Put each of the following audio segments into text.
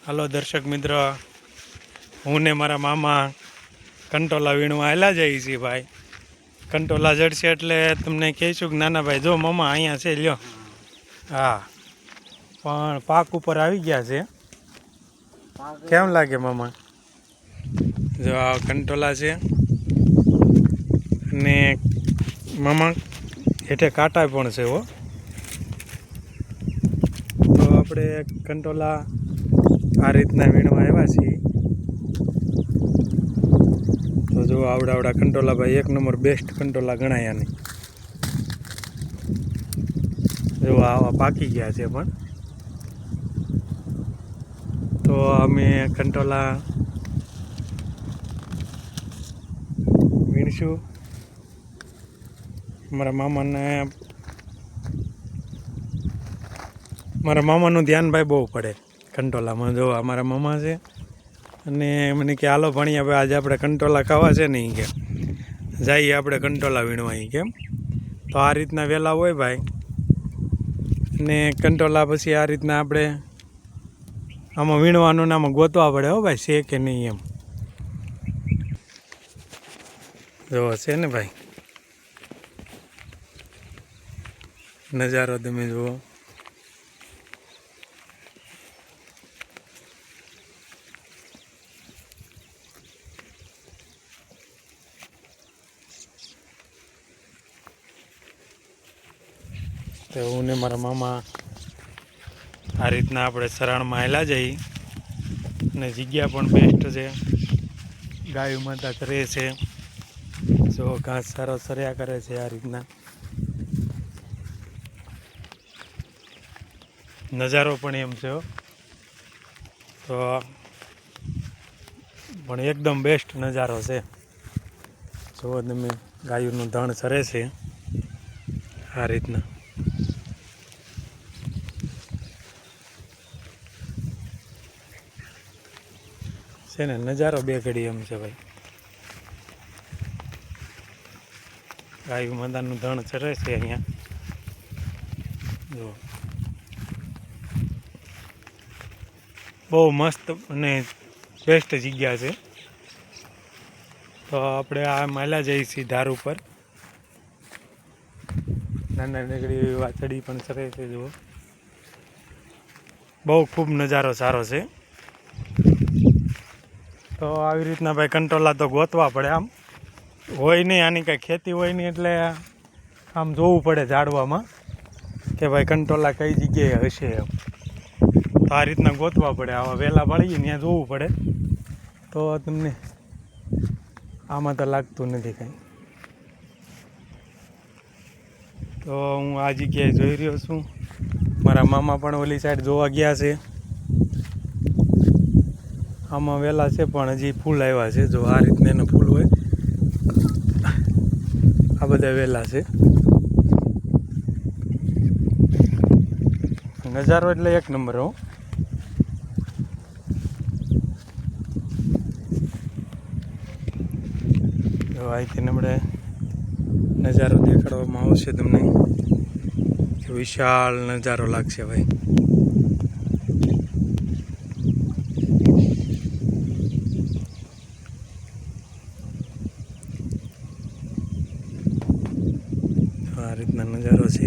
હાલો દર્શક મિત્ર, હું ને મારા મામા કંટોલા વીણવા આવેલા જઈએ છીએ ભાઈ. કંટોલા જડશે એટલે તમને કહીશું કે નાના ભાઈ જો મામા અહીંયા છે લ્યો. હા, પણ પાક ઉપર આવી ગયા છે. કેમ લાગે મામા? જો આ કંટોલા છે અને મામા હેઠે કાંટા પણ છે હો. તો આપણે કંટોલા આ રીતના વીણવા આવ્યા છીએ. તો જો આવડા કંટોલા ભાઈ એક નંબર બેસ્ટ કંટોલા ગણાય આને. જો આવા પાકી ગયા છે પણ. તો અમે કંટોલા વીણશું. મારા મામાનું ધ્યાન ભાઈ બહુ પડે કંટોલામાં. જો અમારા મામા છે અને મને કે હાલો ભણ્યા ભાઈ આજે આપણે કંટોલા ખાવા છે ને કે જઈએ આપણે કંટોલા વીણવા કેમ. તો આ રીતના વહેલા હોય ભાઈ ને કંટોલા પછી આ રીતના આપણે આમાં વીણવાનું ને આમાં ગોતવા પડે હો ભાઈ, છે કે નહીં એમ. જો છે ને ભાઈ નજારો તમે જુઓ. તો હું ને મારા મામા આ રીતના આપણે સરાણમાં આવેલા જઈએ અને જગ્યા પણ બેસ્ટ છે. ગાયો માતા કરે છે, જો ઘાસ સારો સર્યા કરે છે. આ રીતના નજારો પણ એમ છે તો પણ એકદમ બેસ્ટ નજારો છે. જો તમે ગાયોનું ધણ સરે છે આ રીતના. છે ને નજારો બે ઘડી એમ છે ભાઈ. ગાય માતાનું ધણ ચરે છે અહીંયા. જો બહુ મસ્ત અને બેસ્ટ જગ્યા છે. તો આપણે આ માલા જઈએ છીએ ધાર ઉપર. નાના નીકળી વાછડી પણ ચરે છે. જુઓ બહુ ખૂબ નજારો સારો છે. તો આવી રીતના ભાઈ કંટોલા તો ગોતવા પડે. આમ હોય નહીં, આની કાંઈ ખેતી હોય નહીં એટલે આમ જોવું પડે ઝાડવામાં કે ભાઈ કંટોલા કઈ જગ્યાએ હશે એમ. તો આ રીતના ગોતવા પડે. આવા વહેલા વાળીએ ત્યાં જોવું પડે. તો તમને આમાં તો લાગતું નથી કાંઈ. તો હું આ જગ્યાએ જોઈ રહ્યો છું. મારા મામા પણ ઓલી સાઈડ જોવા ગયા છે. આમાં વહેલા છે પણ હજી ફૂલ આવ્યા છે. જો આ રીતના એના ફૂલ હોય, આ બધા વહેલા છે. નજારો એટલે એક નંબર હો. તો અહીંથી આપણે નજારો દેખાડવામાં આવશે તમને. વિશાળ નજારો લાગશે ભાઈ. આ રીતના નજારો છે.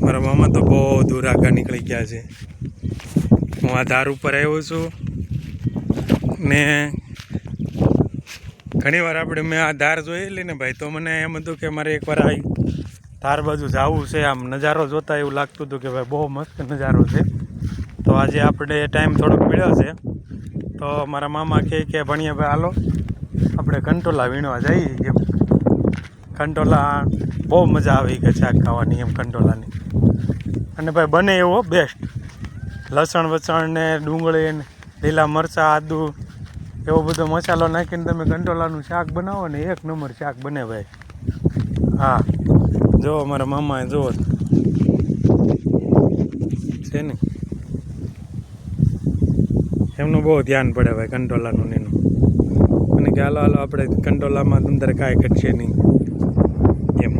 મારા મામા તો બહુ દૂર આગળ નીકળી ગયા છે. હું આ ધાર ઉપર આવ્યો છું ને ઘણી વાર મેં આ ધાર જોયેલી ને ભાઈ, તો મને એમ હતું કે મારે એકવાર આ ધાર બાજુ જવું છે. આમ નજારો જોતા એવું લાગતું હતું કે ભાઈ બહુ મસ્ત નજારો છે. તો આજે આપણે ટાઈમ થોડોક મળ્યો છે. તો મારા મામા કહે કે ભણીએ ભાઈ હાલો આપણે કંટોલા વીણવા જઈએ. જેમ કંટોલા બહુ મજા આવી કે શાક ખાવાની એમ કંટોલાની. અને ભાઈ બને એવો બેસ્ટ. લસણ વસણ ને ડુંગળી ને લીલા મરચાં આદુ એવો બધો મસાલો નાખીને તમે કંટોલાનું શાક બનાવો ને એક નંબર શાક બને ભાઈ. હા જો મારા મામાએ જુઓ છે ને, એમનું બહુ ધ્યાન પડે ભાઈ કંટોલાનું એનું. અને કે હાલો આપણે કંટોલામાં અંદર કાંઈ ઘટશે નહીં એમ.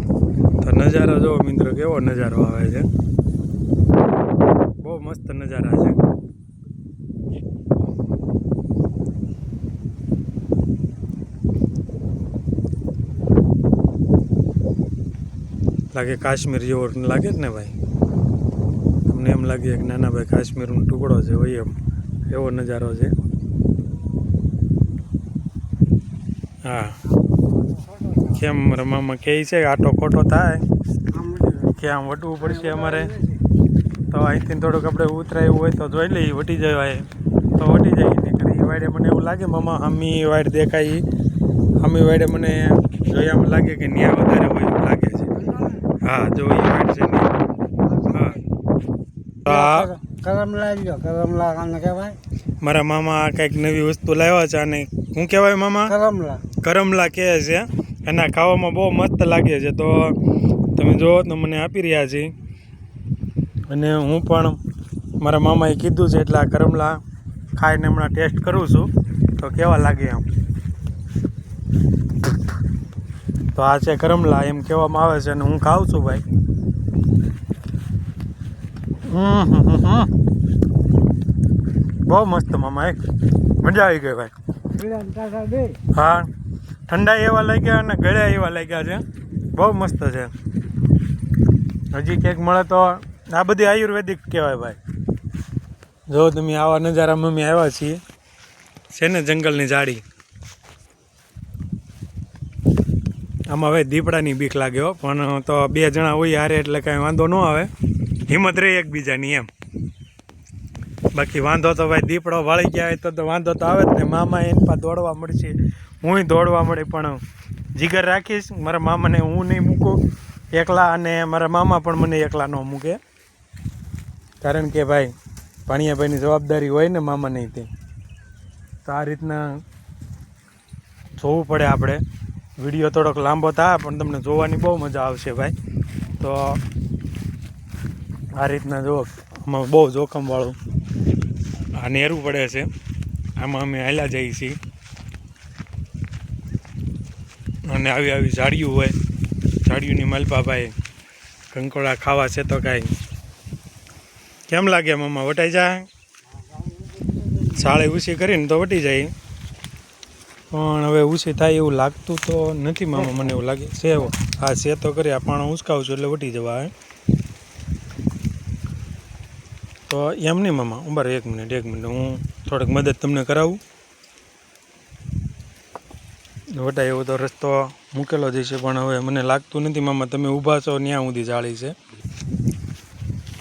તો નજારો જો મિત્રો, કેવો નજારો આવે છે, બહુ મસ્ત નજારા છે. લાગે કાશ્મીર જેવો લાગે જ ને ભાઈ, તમને એમ લાગે કે નાના ભાઈ કાશ્મીરનો ટુકડો છે હોય એમ, એવો નજારો છે. હા, કેમ મારા મામા કહે છે આટો ખોટો થાય કે આમ વટવું પડશે અમારે, તો અહીંથી થોડુંક આપણે ઉતરાયું હોય તો જોઈ લઈએ, વટી જવાય તો વટી જાય. એ વાડે મને એવું લાગે મામા હામી વાડ દેખાય, હામી વાડે મને જોયામાં લાગે કે ન્યા વધારે હોય એવું લાગે છે. હા જો એ વાડ છે ને, હા કરમલા લ્યો, કરમલા કાને કહેવાય. મારા મામા કંઈક નવી વસ્તુ લાવ્યા છે, અને શું કહેવાય મામા? કરમલા. કરમલા કહે છે, એના ખાવામાં બહુ મસ્ત લાગે છે. તો તમે જુઓ તો મને આપી રહ્યા છે, અને હું પણ મારા મામાએ કીધું છે એટલે આ કરમલા ખાઈને હમણાં ટેસ્ટ કરું છું તો કેવા લાગે એમ. તો આ છે કરમલા એમ કહેવામાં આવે છે, અને હું ખાઉં છું ભાઈ. બહુ મસ્ત મામા, એક મજા આવી ગઈ ભાઈ. હા, ઠંડા એવા લાગ્યા અને ગળ્યા એવા લાગ્યા છે, બહુ મસ્ત છે. હજી ક્યાંક મળે તો આ બધી આયુર્વેદિક કહેવાય ભાઈ. જો તમે આવા નજારામાં અમે આવ્યા છીએ, છે ને જંગલની ઝાડી. આમાં હવે દીપડાની બીક લાગે હો, પણ તો 2 જણા હોય હારે એટલે કાંઈ વાંધો ન આવે, હિંમત રહે એકબીજાની એમ. બાકી વાંધો તો ભાઈ દીપડો વાળી ગયા હોય તો વાંધો તો આવે જ ને. મામા એની પાસે દોડવા મળશે, હું દોડવા મળે, પણ જીગર રાખીશ મારા મામાને હું નહીં મૂકું એકલા, અને મારા મામા પણ મને એકલા ન મૂકે, કારણ કે ભાઈ ભાણિયાભાઈની જવાબદારી હોય ને મામા નહીં તે. તો આ રીતના જોવું પડે આપણે. વિડીયો થોડોક લાંબો થાય પણ તમને જોવાની બહુ મજા આવશે ભાઈ. તો આ રીતના જુઓ, આમાં બહુ જોખમવાળું આ નેરું પડે છે, આમાં અમે હાલ્યા જઈએ છીએ, અને આવી આવી ઝાડિયું હોય, ઝાડિયુંની માલપા ભાઈ કંકોડા ખાવા છે તો કાંઈ કેમ લાગે મામા? વટાઈ જાય, સાળે ઊંચી કરીને તો વટી જાય, પણ હવે ઊંચી થાય એવું લાગતું તો નથી મામા, મને એવું લાગે છે. હા છે તો કરી, આ પાણો ઉંચકાવું છું એટલે વટી જવા. તો એમ નહીં મામા, ઉભા 1 મિનિટ હું થોડીક મદદ તમને કરાવું. વટાય એવો તો રસ્તો મૂકેલો જ છે, પણ હવે મને લાગતું નથી મામા તમે ઊભા છો ત્યાં સુધી જાળી છે.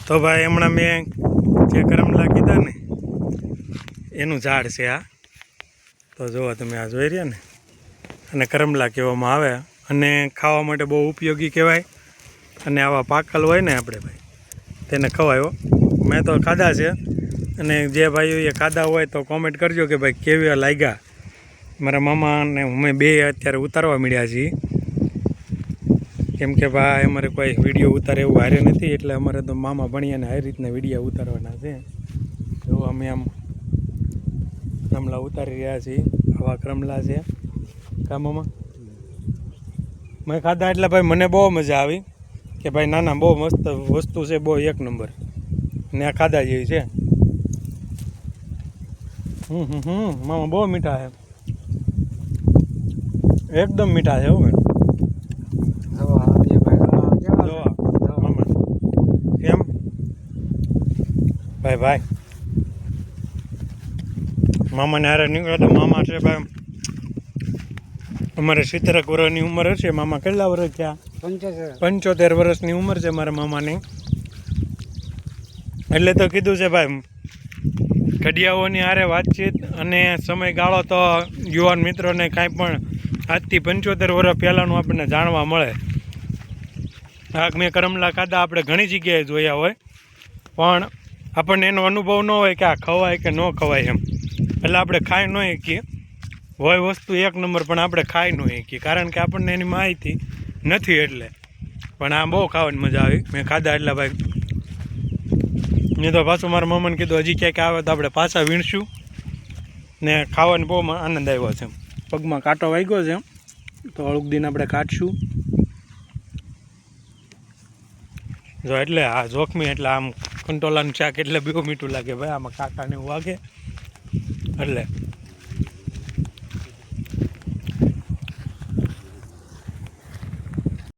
તો ભાઈ હમણાં મેં જે કરમલા કીધા ને એનું ઝાડ છે આ. તો જુઓ તમે આ જોઈ રહ્યા ને, અને કરમલા કહેવામાં આવે, અને ખાવા માટે બહુ ઉપયોગી કહેવાય. અને આવા પાકલ હોય ને આપણે ભાઈ તેને ખવાયો. મેં તો ખાધા છે, અને જે ભાઈઓએ ખાધા હોય તો કોમેન્ટ કરજો કે ભાઈ કેવી લાગ્યા. મારા મામા અને અમે 2 અત્યારે ઉતારવા મળ્યા છીએ, કેમ કે ભાઈ અમારે કોઈ વિડીયો ઉતારે એવું હારે નથી, એટલે અમારે તો મામા ભણ્યાને આવી રીતના વિડીયો ઉતારવાના છે. જો અમે આમ કરમલા ઉતારી રહ્યા છીએ, આવા કરમલા છે કા મામા? મેં ખાધા એટલે ભાઈ મને બહુ મજા આવી કે ભાઈ નાના બહુ મસ્ત વસ્તુ છે, બહુ 1 નંબર, ને આ ખાધા જેવી છે. મામા બહુ મીઠા છે, એકદમ મીઠા છે. હવે મામા કેમ ભાઈ મામાને હારે નીકળ્યા તો મામા છે ભાઈ અમારે 70 વર્ષની ઉંમર હશે. મામા કેટલા વર્ષ થયા? 75 વર્ષની ઉંમર છે મારા મામાની. એટલે તો કીધું છે ભાઈ, ઘડિયાઓની હારે વાતચીત અને સમયગાળો તો યુવાન મિત્રોને કાંઈ પણ આજથી 75 વર્ષ પહેલાંનું આપણને જાણવા મળે. આ મેં કરમલા ખાધા આપણે ઘણી જગ્યાએ જોયા હોય, પણ આપણને એનો અનુભવ ન હોય કે આ ખવાય કે ન ખવાય એમ. એટલે આપણે ખાઈ ન શકીએ, હોય વસ્તુ 1 નંબર પણ આપણે ખાઈ ન શકીએ, કારણ કે આપણને એની માહિતી નથી. એટલે પણ આ બહુ ખાવાની મજા આવી, મેં ખાધા એટલે ભાઈ. મેં તો પાછું મારા મામાને કીધું હજી ક્યાંક આવે તો આપણે પાછા વીણશું, ને ખાવાની બહુ આનંદ આવ્યો છે. પગમાં કાંટો વાગ્યો છે, તો અળુક દિન આપણે કાઢશું. જો એટલે આ જોખમી એટલે આમ કંટોલાનું શાક એટલે બહુ મીઠું લાગે ભાઈ, આમાં કાંટાને એવું વાગે એટલે